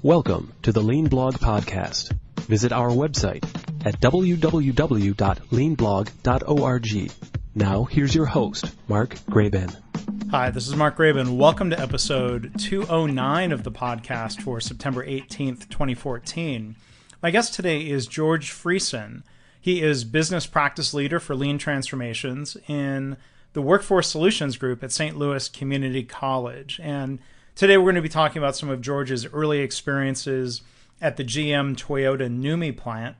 Welcome to the Lean Blog Podcast. Visit our website at www.leanblog.org. Now, here's your host, Mark Graban. Hi, this is Mark Graban. Welcome to episode 209 of the podcast for September 18th, 2014. My guest today is George Friesen. He is business practice leader for lean transformations in the Workforce Solutions Group at St. Louis Community College. And today we're going to be talking about some of George's early experiences at the GM Toyota NUMMI plant,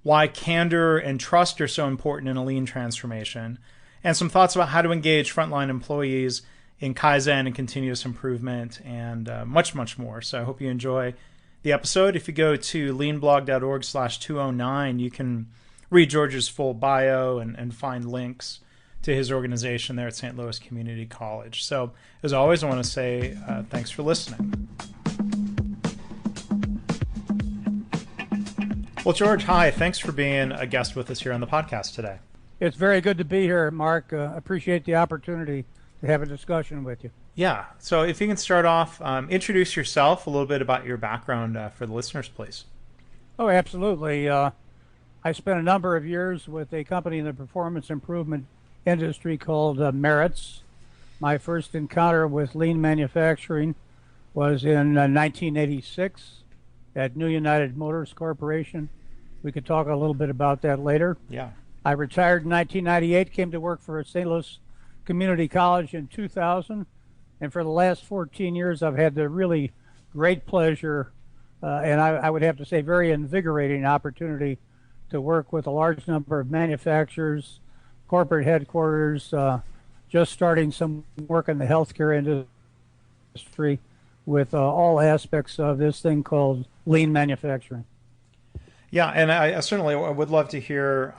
why candor and trust are so important in a lean transformation, and some thoughts about how to engage frontline employees in Kaizen and continuous improvement, and much, much more. So I hope you enjoy the episode. If you go to leanblog.org/209, you can read George's full bio and find links to his organization there at St. Louis Community College. So, as always, I want to say thanks for listening. Well, George, hi. Thanks for being a guest with us here on the podcast today. It's very good to be here, Mark. Appreciate the opportunity to have a discussion with you. Yeah. So if you can start off, introduce yourself, a little bit about your background for the listeners, please. Oh, absolutely. I spent a number of years with a company in the performance improvement industry called Merits. My first encounter with lean manufacturing was in 1986 at New United Motors Corporation. We could talk a little bit about that later. Yeah. I retired in 1998, came to work for St. Louis Community College in 2000, and for the last 14 years I've had the really great pleasure and I would have to say very invigorating opportunity to work with a large number of manufacturers, corporate headquarters, just starting some work in the healthcare industry with all aspects of this thing called lean manufacturing. Yeah, and I certainly would love to hear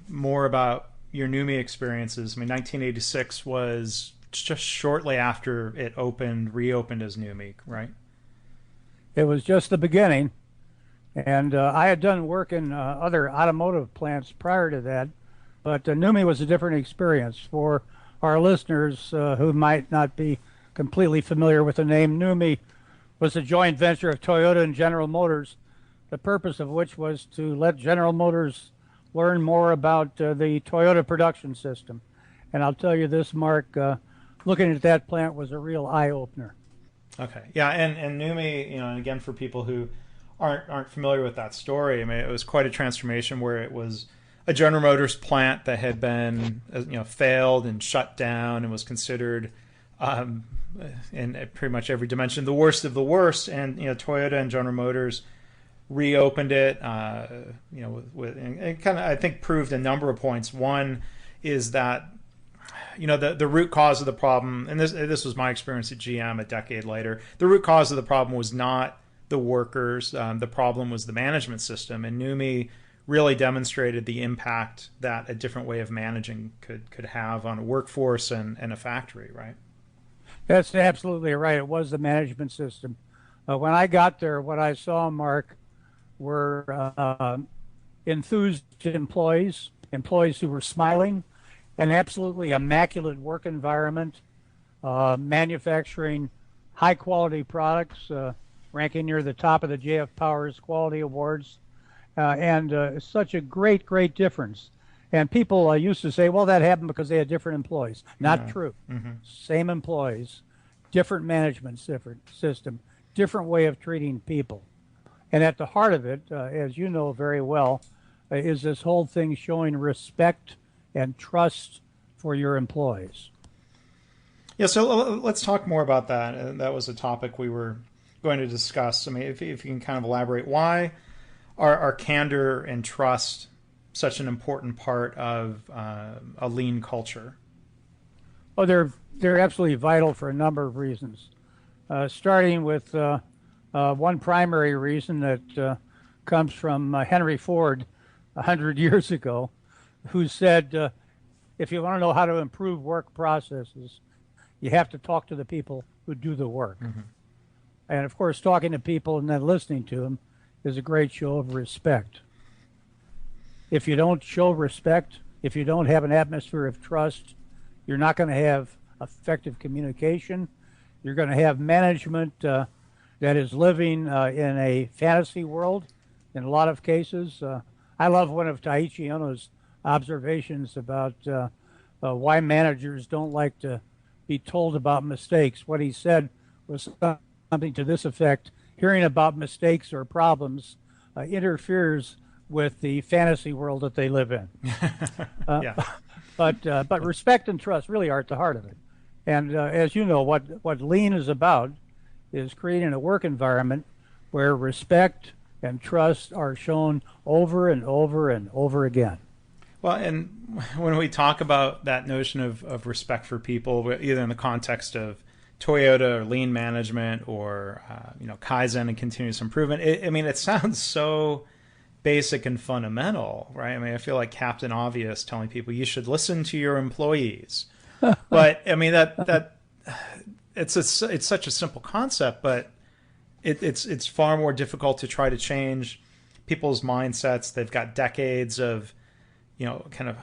more about your NUMMI experiences. I mean, 1986 was just shortly after it reopened as NUMMI, right? It was just the beginning, and I had done work in other automotive plants prior to that, but NUMMI was a different experience. For our listeners who might not be completely familiar with the name, NUMMI was a joint venture of Toyota and General Motors, the purpose of which was to let General Motors learn more about the Toyota production system. And I'll tell you this, Mark, looking at that plant was a real eye-opener. Okay. Yeah, and NUMMI, and again, for people who aren't familiar with that story, I mean, it was quite a transformation where it was a General Motors plant that had been, failed and shut down and was considered, in pretty much every dimension, the worst of the worst. And Toyota and General Motors reopened it, and kind of I think proved a number of points. One is that the root cause of the problem, and this was my experience at GM a decade later. The root cause of the problem was not the workers. The problem was the management system, and NUMMI really demonstrated the impact that a different way of managing could have on a workforce and a factory, right? That's absolutely right. It was the management system. When I got there, what I saw, Mark, were enthused employees who were smiling, an absolutely immaculate work environment, manufacturing high-quality products, ranking near the top of the J.F. Powers Quality Awards, and such a great, great difference. And people used to say, well, that happened because they had different employees. Not true. Mm-hmm. Same employees, different management system, different way of treating people. And at the heart of it, as you know very well, is this whole thing showing respect and trust for your employees. Yeah, so let's talk more about that. That was a topic we were going to discuss. I mean, if you can kind of elaborate, why are candor and trust such an important part of a lean culture? Oh, they're absolutely vital for a number of reasons. Starting with one primary reason that comes from Henry Ford 100 years ago, who said, if you want to know how to improve work processes, you have to talk to the people who do the work. Mm-hmm. And of course, talking to people and then listening to them is a great show of respect. If you don't show respect, if you don't have an atmosphere of trust, you're not going to have effective communication. You're going to have management that is living in a fantasy world in a lot of cases. I love one of Taiichi Ohno's observations about why managers don't like to be told about mistakes. What he said was something to this effect: hearing about mistakes or problems interferes with the fantasy world that they live in. Yeah. But respect and trust really are at the heart of it. And as you know, what Lean is about is creating a work environment where respect and trust are shown over and over and over again. Well, and when we talk about that notion of respect for people, either in the context of Toyota or lean management or Kaizen and continuous improvement, it sounds so basic and fundamental, right? I feel like Captain Obvious telling people you should listen to your employees. But that it's such a simple concept, but it's far more difficult to try to change people's mindsets. They've got decades of kind of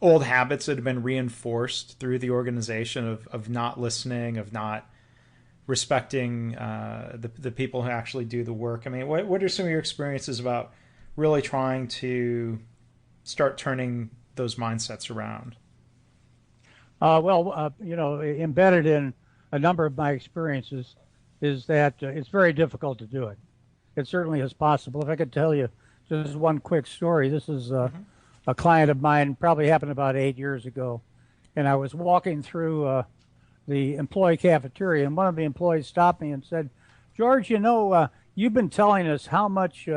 old habits that have been reinforced through the organization of not listening, of not respecting the people who actually do the work. What are some of your experiences about really trying to start turning those mindsets around? Embedded in a number of my experiences is that it's very difficult to do it. It certainly is possible. If I could tell you just one quick story, this is a client of mine, probably happened about 8 years ago, and I was walking through the employee cafeteria, and one of the employees stopped me and said, "George, you've been telling us how much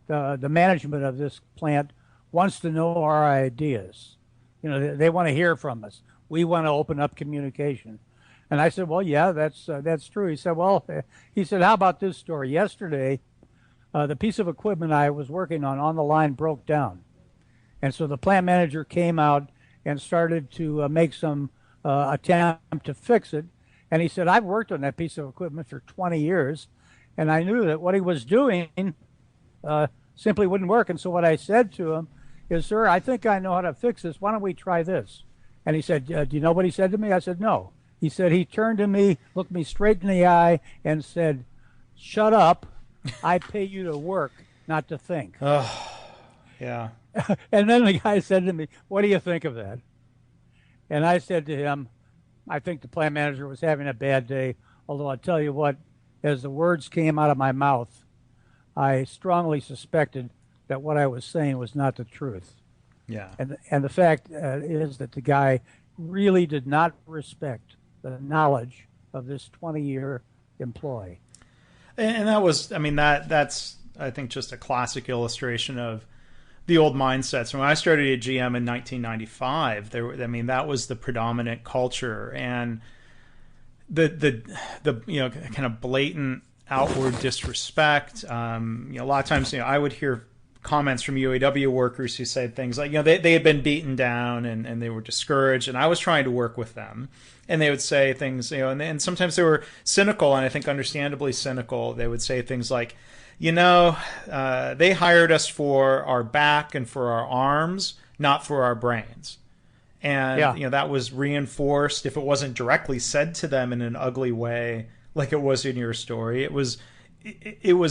the management of this plant wants to know our ideas. They want to hear from us. We want to open up communication." And I said, "Well, yeah, that's true." He said, "How about this story? Yesterday, the piece of equipment I was working on the line broke down. And so the plant manager came out and started to make some attempt to fix it. And he said, I've worked on that piece of equipment for 20 years, and I knew that what he was doing simply wouldn't work. And so what I said to him is, sir, I think I know how to fix this. Why don't we try this?" And he said, "Do you know what he said to me?" I said, "No." He said, he turned to me, looked me straight in the eye, and said, "Shut up. I pay you to work, not to think." Oh, yeah. And then the guy said to me, "What do you think of that?" And I said to him, "I think the plant manager was having a bad day, although I'll tell you what, as the words came out of my mouth, I strongly suspected that what I was saying was not the truth." Yeah. And the fact is that the guy really did not respect the knowledge of this 20-year employee. And that was, that's, I think, just a classic illustration of the old mindsets. When I started at GM in 1995, that was the predominant culture, and the kind of blatant outward disrespect. A lot of times, I would hear comments from UAW workers who said things like, they had been beaten down and they were discouraged, and I was trying to work with them, and they would say things, and sometimes they were cynical, and I think understandably cynical. They would say things like, they hired us for our back and for our arms, not for our brains. And, that was reinforced. If it wasn't directly said to them in an ugly way, like it was in your story, it was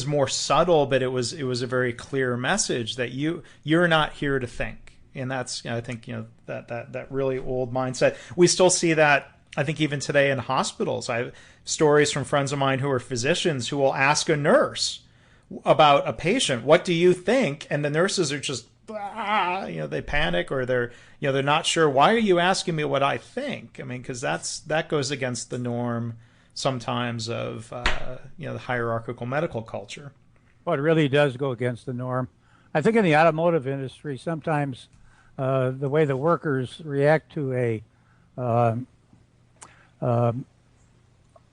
more subtle, but it was a very clear message that you're not here to think. And that's, I think, that really old mindset. We still see that, I think, even today in hospitals. I have stories from friends of mine who are physicians who will ask a nurse about a patient, "What do you think?" And the nurses are just, they panic, or they're not sure. "Why are you asking me what I think?" Because that goes against the norm sometimes of the hierarchical medical culture. Well, it really does go against the norm. I think in the automotive industry, sometimes the way the workers react to a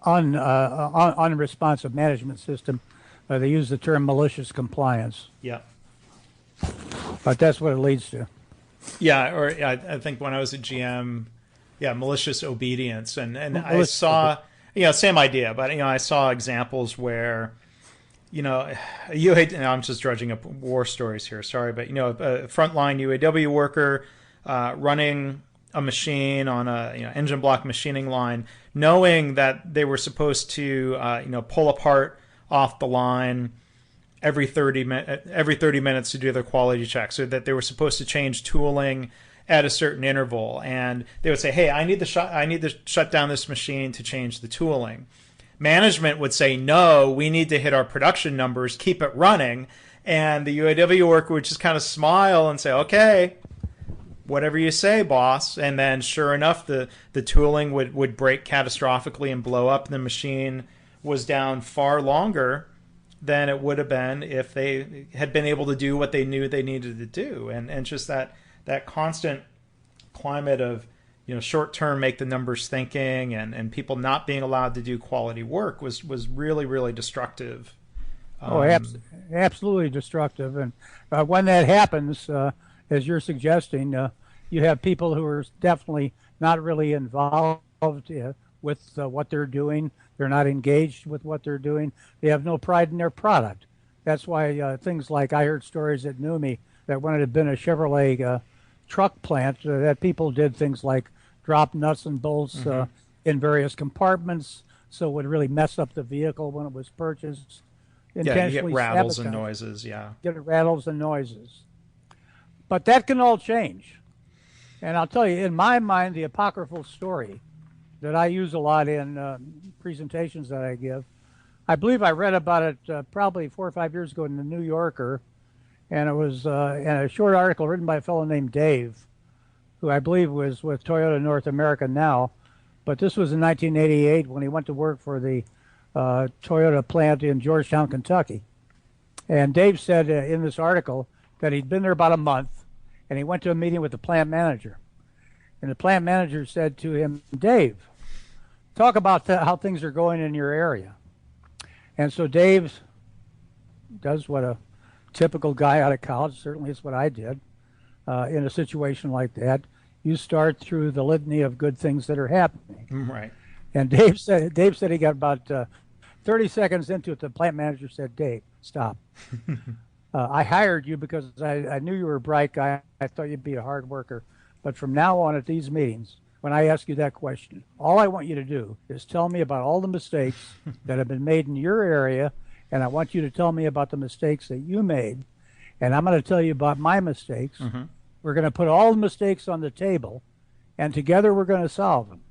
unresponsive management system, they use the term malicious compliance. Yeah. But that's what it leads to. Yeah, or I think when I was at GM, malicious obedience, and I saw, same idea, but I saw examples where, I'm just dredging up war stories here, sorry, but a frontline UAW worker running a machine on a engine block machining line, knowing that they were supposed to pull apart off the line every 30 minutes to do their quality check, so that they were supposed to change tooling at a certain interval. And they would say, hey, I need to shut down this machine to change the tooling. Management would say, no, we need to hit our production numbers, keep it running. And the UAW worker would just kind of smile and say, okay, whatever you say, boss. And then sure enough, the tooling would break catastrophically and blow up. And the machine was down far longer than it would have been if they had been able to do what they knew they needed to do. And just that constant climate of, short-term make the numbers thinking and people not being allowed to do quality work was really, really destructive. Absolutely destructive. And when that happens, as you're suggesting, you have people who are definitely not really involved with what they're doing. They're not engaged with what they're doing. They have no pride in their product. That's why things like, I heard stories at NUMMI that when it had been a Chevrolet truck plant, that people did things like drop nuts and bolts in various compartments, so it would really mess up the vehicle when it was purchased. You get rattles and noises, Get rattles and noises. But that can all change. And I'll tell you, in my mind, the apocryphal story that I use a lot in presentations that I give, I believe I read about it probably 4 or 5 years ago in the New Yorker, and it was in a short article written by a fellow named Dave, who I believe was with Toyota North America now. But this was in 1988 when he went to work for the Toyota plant in Georgetown, Kentucky. And Dave said in this article that he'd been there about a month, and he went to a meeting with the plant manager. And the plant manager said to him, Dave, talk about how things are going in your area. And so Dave does what a typical guy out of college, certainly is what I did in a situation like that. You start through the litany of good things that are happening. Right. And Dave said he got about 30 seconds into it. The plant manager said, Dave, stop. I hired you because I knew you were a bright guy. I thought you'd be a hard worker. But from now on at these meetings, when I ask you that question, all I want you to do is tell me about all the mistakes that have been made in your area, and I want you to tell me about the mistakes that you made, and I'm going to tell you about my mistakes. We're going to put all the mistakes on the table, and together we're going to solve them.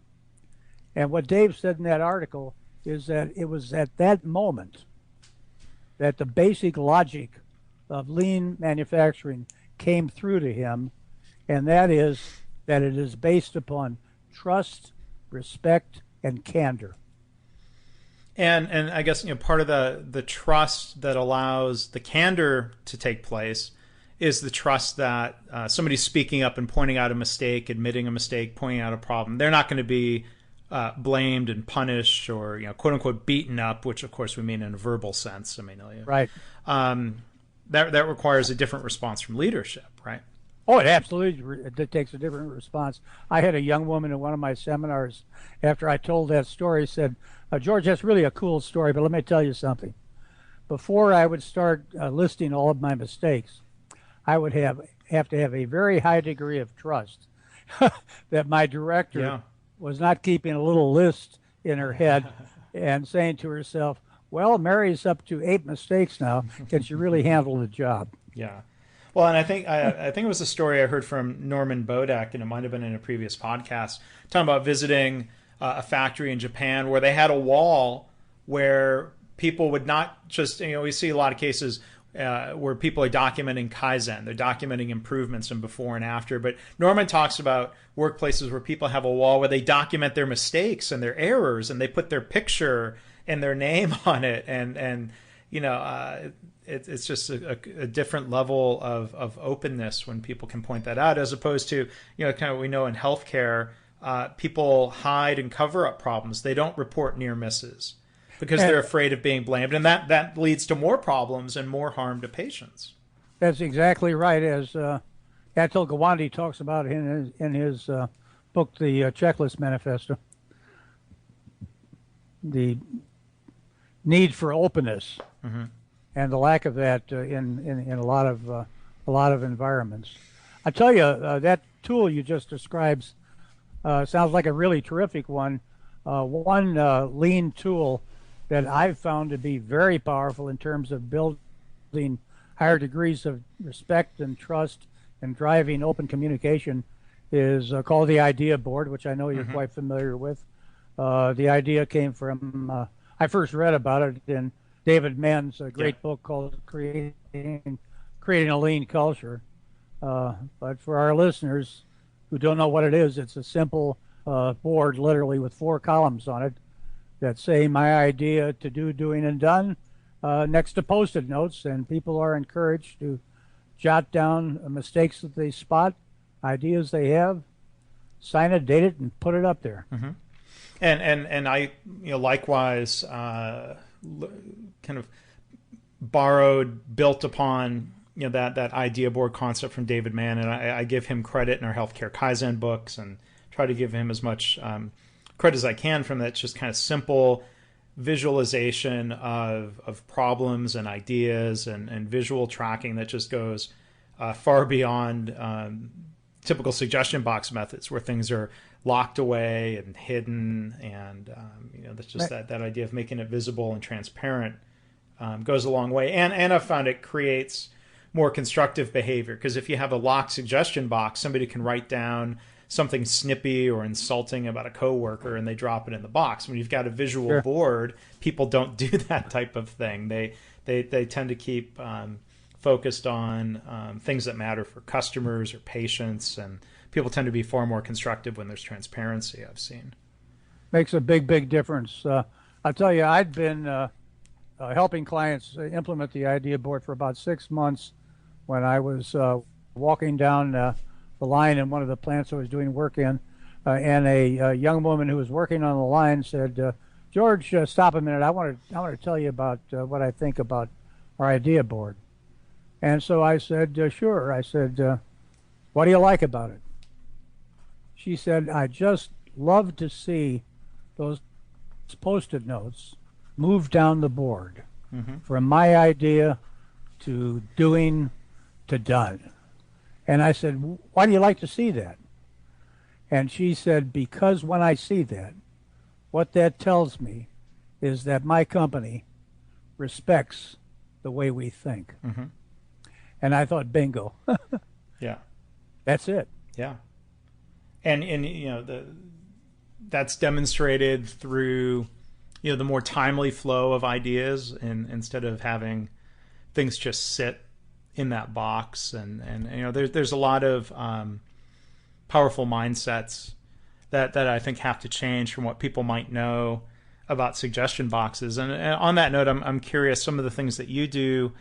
And what Dave said in that article is that it was at that moment that the basic logic of lean manufacturing came through to him, and that is that it is based upon trust, respect, and candor. And I guess part of the trust that allows the candor to take place is the trust that somebody's speaking up and pointing out a mistake, admitting a mistake, pointing out a problem. They're not going to be blamed and punished or quote unquote beaten up, which of course we mean in a verbal sense. I mean, right. That requires a different response from leadership, right? Oh, it absolutely takes a different response. I had a young woman in one of my seminars, after I told that story, said, George, that's really a cool story, but let me tell you something. Before I would start listing all of my mistakes, I would have to have a very high degree of trust that my director was not keeping a little list in her head and saying to herself, well, Mary's up to 8 mistakes now. Can she really handle the job? Yeah. Well, and I think it was a story I heard from Norman Bodak, and it might have been in a previous podcast, talking about visiting a factory in Japan where they had a wall where people would not just, we see a lot of cases where people are documenting Kaizen. They're documenting improvements in before and after. But Norman talks about workplaces where people have a wall where they document their mistakes and their errors, and they put their picture and their name on it. And it's just a different level of openness when people can point that out, as opposed to, kind of we know in healthcare, people hide and cover up problems. They don't report near misses because they're afraid of being blamed. And that leads to more problems and more harm to patients. That's exactly right. As Atul Gawande talks about in his book, The Checklist Manifesto, the need for openness and the lack of that in a lot of environments. I tell you, that tool you just described sounds like a really terrific one. One lean tool that I've found to be very powerful in terms of building higher degrees of respect and trust and driving open communication is called the idea board, which I know you're quite familiar with. The idea came from, I first read about it in David Mann's great book called Creating a Lean Culture. But for our listeners who don't know what it is, it's a simple board literally with 4 columns on it that say my idea to do, doing, and done next to Post-it notes, and people are encouraged to jot down mistakes that they spot, ideas they have, sign it, date it, and put it up there. And I likewise kind of built upon that idea board concept from David Mann, and I give him credit in our healthcare Kaizen books and try to give him as much credit as I can from that. It's just kind of simple visualization of problems and ideas and visual tracking that just goes far beyond typical suggestion box methods where things are locked away and hidden, and that's just that idea of making it visible and transparent goes a long way. And I've found it creates more constructive behavior, because if you have a locked suggestion box, somebody can write down something snippy or insulting about a coworker and they drop it in the box. When you've got a visual board, people don't do that type of thing. They tend to keep focused on things that matter for customers or patients, and people tend to be far more constructive when there's transparency, I've seen. Makes a big difference. I'll tell you, I'd been helping clients implement the idea board for about 6 months when I was walking down the line in one of the plants I was doing work in, and a young woman who was working on the line said, George, stop a minute. I want to tell you about what I think about our idea board. And so I said, sure. I said, what do you like about it? She said, I just love to see those Post-it notes move down the board from my idea to doing to done. And I said, why do you like to see that? And she said, because when I see that, what that tells me is that my company respects the way we think. And I thought, bingo. Yeah. That's it. Yeah. And that's demonstrated through the more timely flow of ideas, and instead of having things just sit in that box, and there's a lot of powerful mindsets that I think have to change from what people might know about suggestion boxes. And on that note, I'm curious some of the things that you do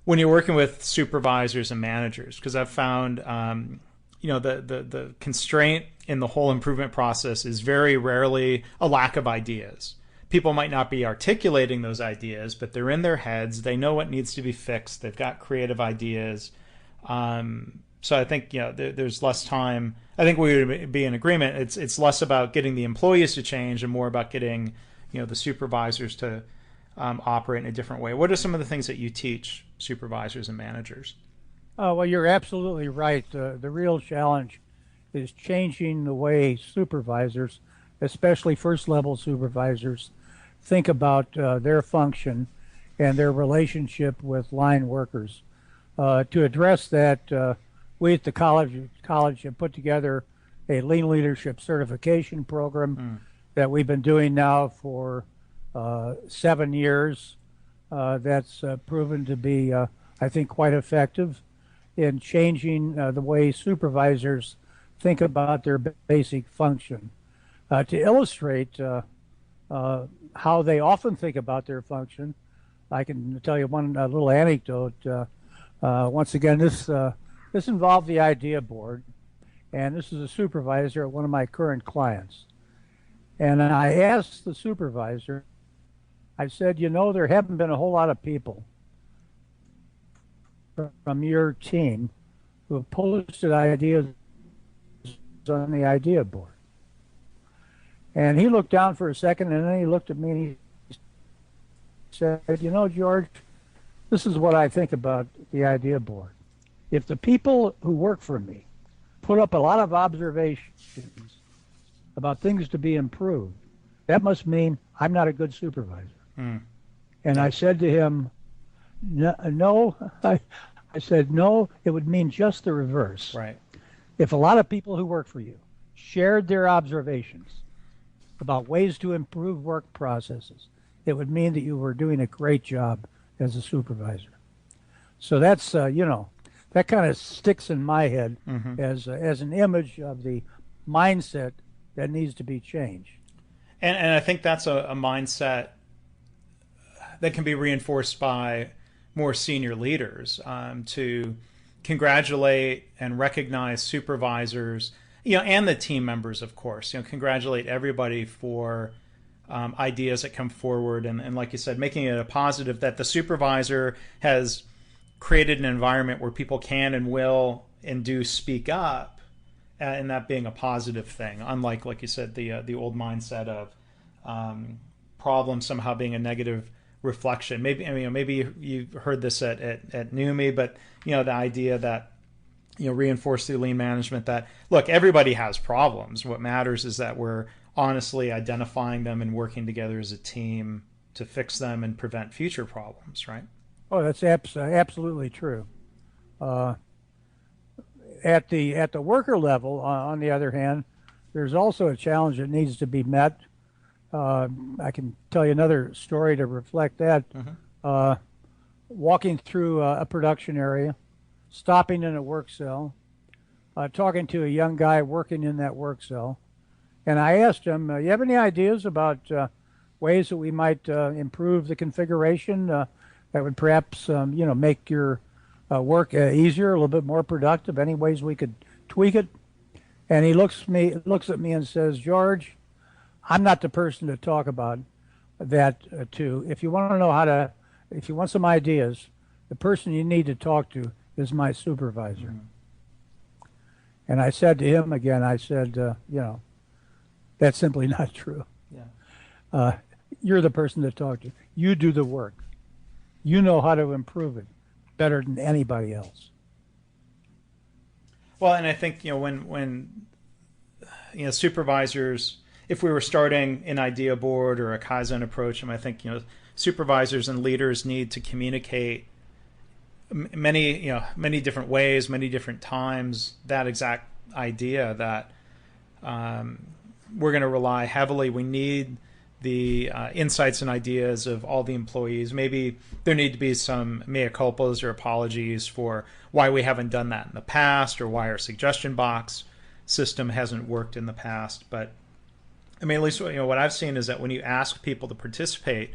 when you're working with supervisors and managers, because I've found the constraint in the whole improvement process is very rarely a lack of ideas. People might not be articulating those ideas, but they're in their heads. They know what needs to be fixed. They've got creative ideas. So I think there's less time. I think we would be in agreement. It's less about getting the employees to change and more about getting the supervisors to operate in a different way. What are some of the things that you teach supervisors and managers? Well, you're absolutely right. The real challenge is changing the way supervisors, especially first-level supervisors, think about their function and their relationship with line workers. To address that, we at the college have put together a Lean Leadership certification program that we've been doing now for 7 years. That's proven to be, I think, quite effective in changing the way supervisors think about their basic function. To illustrate how they often think about their function, I can tell you one little anecdote. Once again, this involved the idea board, and this is a supervisor at one of my current clients. And I asked the supervisor, I said, there haven't been a whole lot of people from your team who have posted ideas on the idea board. And he looked down for a second, and then he looked at me and he said, George, this is what I think about the idea board. If the people who work for me put up a lot of observations about things to be improved, that must mean I'm not a good supervisor. And I said to him, no, I said, no, it would mean just the reverse. Right. If a lot of people who work for you shared their observations about ways to improve work processes, it would mean that you were doing a great job as a supervisor. So that's, that kind of sticks in my head as an image of the mindset that needs to be changed. And I think that's a mindset that can be reinforced by more senior leaders, to congratulate and recognize supervisors, and the team members, of course. Congratulate everybody for ideas that come forward, and like you said, making it a positive that the supervisor has created an environment where people can and will and do speak up, and that being a positive thing. Unlike, like you said, the old mindset of problem somehow being a negative reflection. Maybe you heard this at NUMMI, but the idea that reinforced through lean management that, look, everybody has problems. What matters is that we're honestly identifying them and working together as a team to fix them and prevent future problems, right? Oh, that's absolutely true. At the worker level, on the other hand, there's also a challenge that needs to be met. I can tell you another story to reflect that. Walking through a production area, stopping in a work cell, talking to a young guy working in that work cell, and I asked him, you have any ideas about ways that we might improve the configuration that would perhaps make your work easier, a little bit more productive, any ways we could tweak it? And he looks at me and says, George, I'm not the person to talk about that to. If you want to know if you want some ideas, the person you need to talk to is my supervisor. And I said to him again, I said, that's simply not true. Yeah. You're the person to talk to. You do the work. You know how to improve it better than anybody else. Well, and I think, when supervisors, if we were starting an idea board or a Kaizen approach, I think, supervisors and leaders need to communicate many different ways, many different times, that exact idea that we're going to rely heavily. We need the insights and ideas of all the employees. Maybe there need to be some mea culpas or apologies for why we haven't done that in the past, or why our suggestion box system hasn't worked in the past. But at least what I've seen is that when you ask people to participate,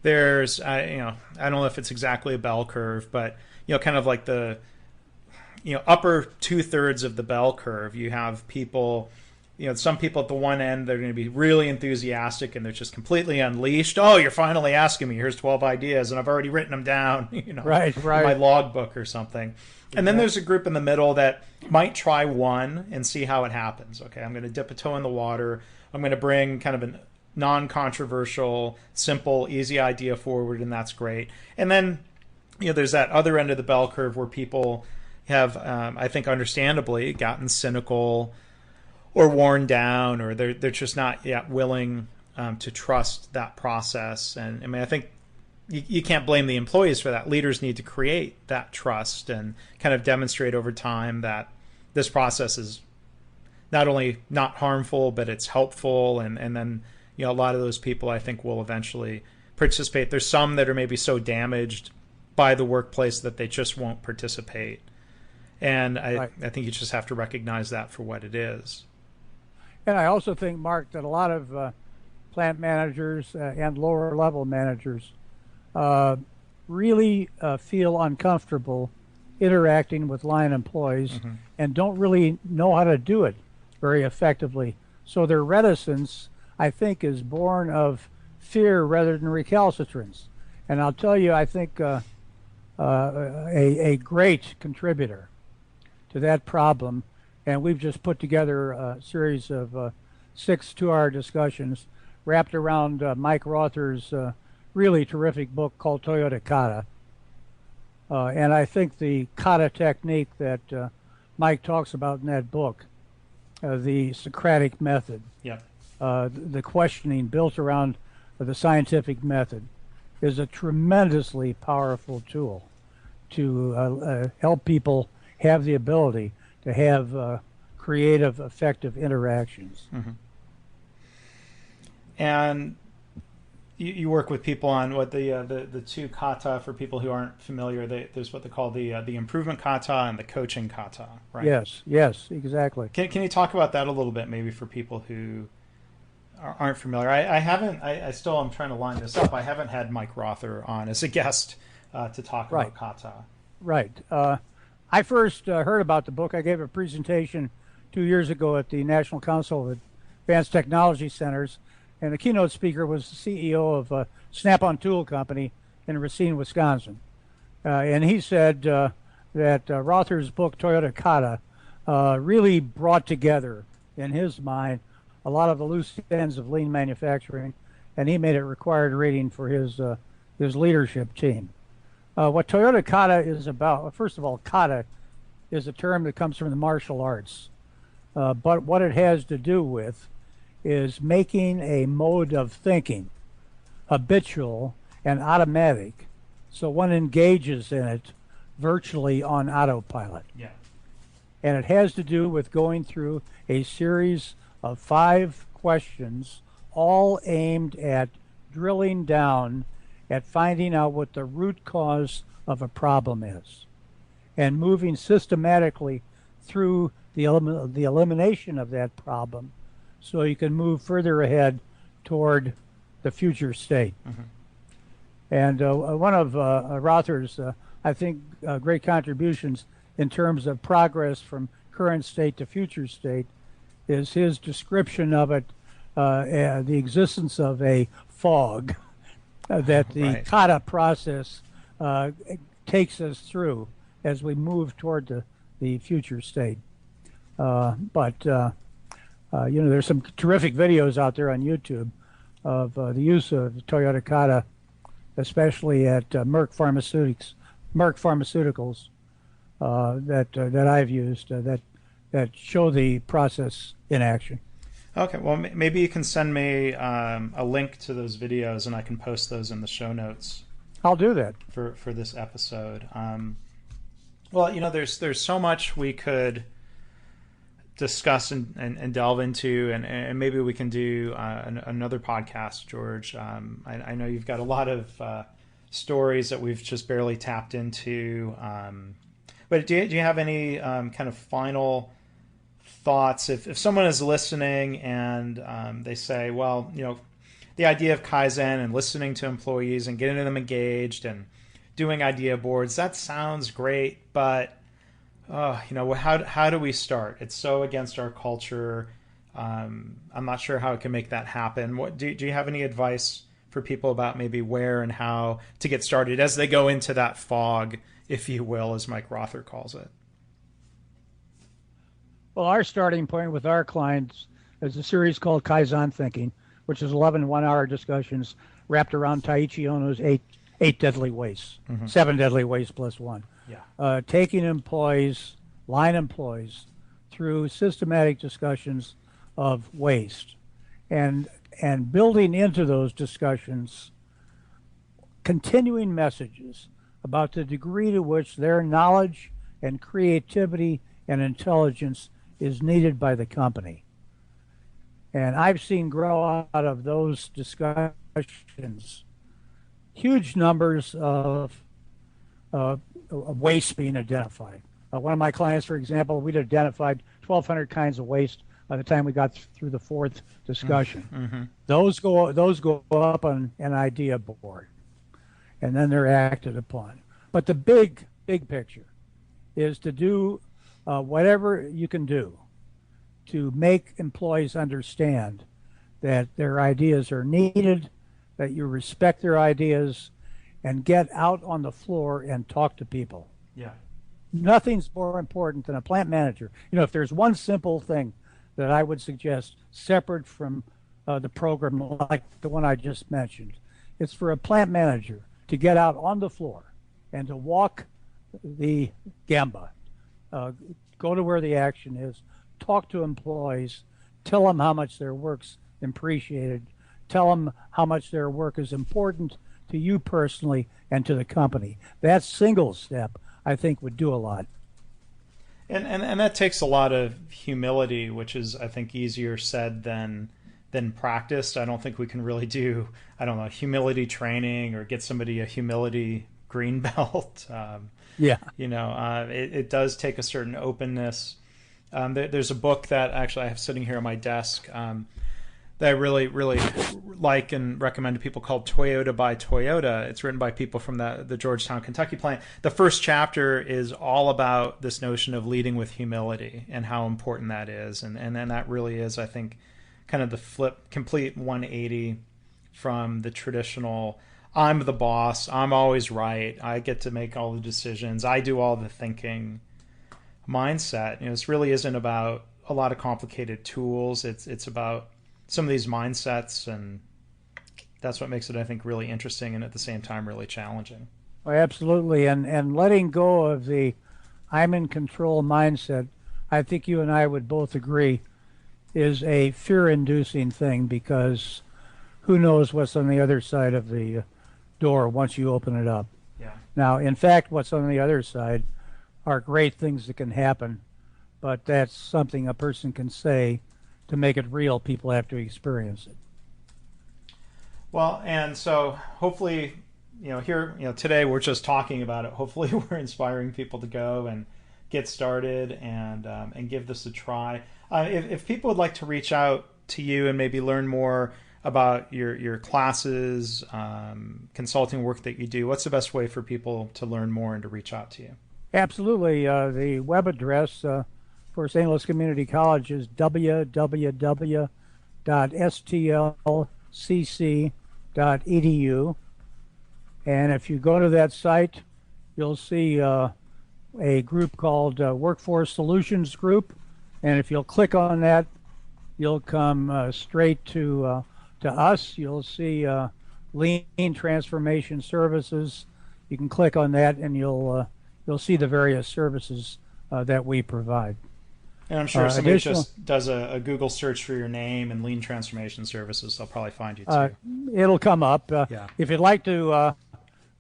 there's I don't know if it's exactly a bell curve, but kind of like the upper 2/3 of the bell curve, you have people. Some people at the one end, they're going to be really enthusiastic and they're just completely unleashed. Oh, you're finally asking me. Here's 12 ideas, and I've already written them down, right. in my logbook or something. And then there's a group in the middle that might try one and see how it happens. Okay, I'm going to dip a toe in the water. I'm going to bring kind of a non-controversial, simple, easy idea forward, and that's great. And then, there's that other end of the bell curve where people have, I think understandably, gotten cynical or worn down, or they're just not yet willing to trust that process. And I think you can't blame the employees for that. Leaders need to create that trust and kind of demonstrate over time that this process is not only not harmful, but it's helpful. And then a lot of those people, I think, will eventually participate. There's some that are maybe so damaged by the workplace that they just won't participate. And I think you just have to recognize that for what it is. And I also think, Mark, that a lot of plant managers and lower level managers really feel uncomfortable interacting with line employees and don't really know how to do it very effectively. So their reticence, I think, is born of fear rather than recalcitrance. And I'll tell you, I think a great contributor to that problem, and we've just put together a series of 6 2-hour discussions wrapped around Mike Rother's really terrific book called Toyota KATA. And I think the KATA technique that Mike talks about in that book, the Socratic method, the questioning built around the scientific method, is a tremendously powerful tool to help people have the ability to have creative, effective interactions. Mm-hmm. And you work with people on what the two kata, for people who aren't familiar. There's what they call the improvement kata and the coaching kata, right? Yes, exactly. Can you talk about that a little bit, maybe for people who aren't familiar? I still am trying to line this up. I haven't had Mike Rother on as a guest to talk about kata. Right. I first heard about the book. I gave a presentation 2 years ago at the National Council of Advanced Technology Centers, and the keynote speaker was the CEO of Snap-on Tool Company in Racine, Wisconsin. And he said that Rother's book, Toyota KATA, really brought together, in his mind, a lot of the loose ends of lean manufacturing, and he made it required reading for his leadership team. What Toyota KATA is about, first of all, kata is a term that comes from the martial arts. But what it has to do with is making a mode of thinking habitual and automatic, so one engages in it virtually on autopilot. Yeah. And it has to do with going through a series of 5 questions, all aimed at drilling down at finding out what the root cause of a problem is, and moving systematically through the elimination of that problem, so you can move further ahead toward the future state. Mm-hmm. And one of Rother's, I think, great contributions in terms of progress from current state to future state is his description of it, the existence of a fog that the kata process takes us through as we move toward the future state. There's some terrific videos out there on YouTube of the use of Toyota KATA, especially at Merck Pharmaceuticals that I've used that show the process in action. Okay, well, maybe you can send me a link to those videos, and I can post those in the show notes. I'll do that for this episode. Well, there's so much we could discuss and delve into, and maybe we can do another podcast, George. I know you've got a lot of stories that we've just barely tapped into, but do you have any kind of final thoughts if someone is listening and they say, well, the idea of Kaizen and listening to employees and getting them engaged and doing idea boards, that sounds great, but how do we start? It's so against our culture. I'm not sure how it can make that happen. What do you have any advice for people about maybe where and how to get started as they go into that fog, if you will, as Mike Rother calls it? Well, our starting point with our clients is a series called Kaizen Thinking, which is 11 one-hour discussions wrapped around Taiichi Ohno's eight deadly wastes, 7 deadly wastes plus 1. Yeah. Taking line employees, through systematic discussions of waste, and building into those discussions continuing messages about the degree to which their knowledge and creativity and intelligence is needed by the company. And I've seen grow out of those discussions huge numbers of waste being identified. One of my clients, for example, we'd identified 1,200 kinds of waste by the time we got through the 4th discussion. Mm-hmm. Those go up on an idea board, and then they're acted upon. But the big picture is to do whatever you can do to make employees understand that their ideas are needed, that you respect their ideas, and get out on the floor and talk to people. Yeah. Nothing's more important than a plant manager. If there's one simple thing that I would suggest separate from the program like the one I just mentioned, it's for a plant manager to get out on the floor and to walk the gamba, go to where the action is, talk to employees, tell them how much their work's appreciated, tell them how much their work is important to you personally and to the company. That single step, I think, would do a lot. And that takes a lot of humility, which is, I think, easier said than practiced. I don't think we can really do, humility training or get somebody a humility green belt. It does take a certain openness. There's a book that actually I have sitting here on my desk that I really, really like and recommend to people called Toyota by Toyota. It's written by people from the Georgetown, Kentucky plant. The first chapter is all about this notion of leading with humility and how important that is. And then that really is, I think, kind of the complete 180 from the traditional, I'm the boss, I'm always right, I get to make all the decisions, I do all the thinking mindset. This really isn't about a lot of complicated tools. It's about some of these mindsets, and that's what makes it, I think, really interesting and at the same time really challenging. Well, absolutely, and letting go of the I'm in control mindset, I think you and I would both agree, is a fear-inducing thing, because who knows what's on the other side of the door once you open it up. Yeah. Now, in fact, what's on the other side are great things that can happen, but that's something a person can say. To make it real, people have to experience it. Well, and so hopefully, today we're just talking about it. Hopefully we're inspiring people to go and get started and give this a try. If people would like to reach out to you and maybe learn more about your classes, consulting work that you do, what's the best way for people to learn more and to reach out to you? Absolutely. The web address for St. Louis Community College is www.stlcc.edu. And if you go to that site, you'll see a group called Workforce Solutions Group. And if you'll click on that, you'll come straight to us. You'll see Lean Transformation Services. You can click on that, and you'll see the various services that we provide. And I'm sure if somebody just does a Google search for your name and Lean Transformation Services, they'll probably find you too. It'll come up. Yeah. If you'd like to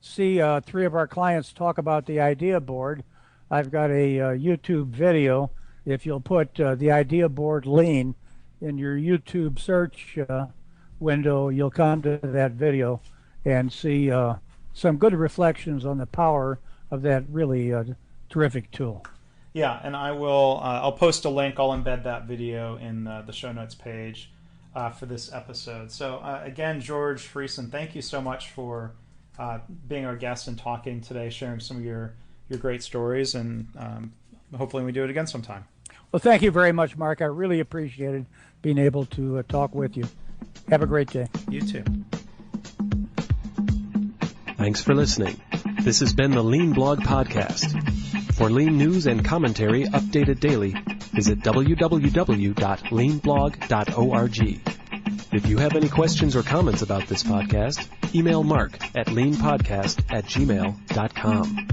see three of our clients talk about the idea board, I've got a YouTube video. If you'll put the idea board Lean in your YouTube search window, you'll come to that video and see some good reflections on the power of that really terrific tool. Yeah, and I'll post a link. I'll embed that video in the show notes page for this episode. So again, George Friesen, thank you so much for being our guest and talking today, sharing some of your great stories, and hopefully we do it again sometime. Well, thank you very much, Mark. I really appreciated being able to talk with you. Have a great day. You too. Thanks for listening. This has been the Lean Blog Podcast. For Lean news and commentary updated daily, visit www.leanblog.org. If you have any questions or comments about this podcast, email Mark at leanpodcast@gmail.com.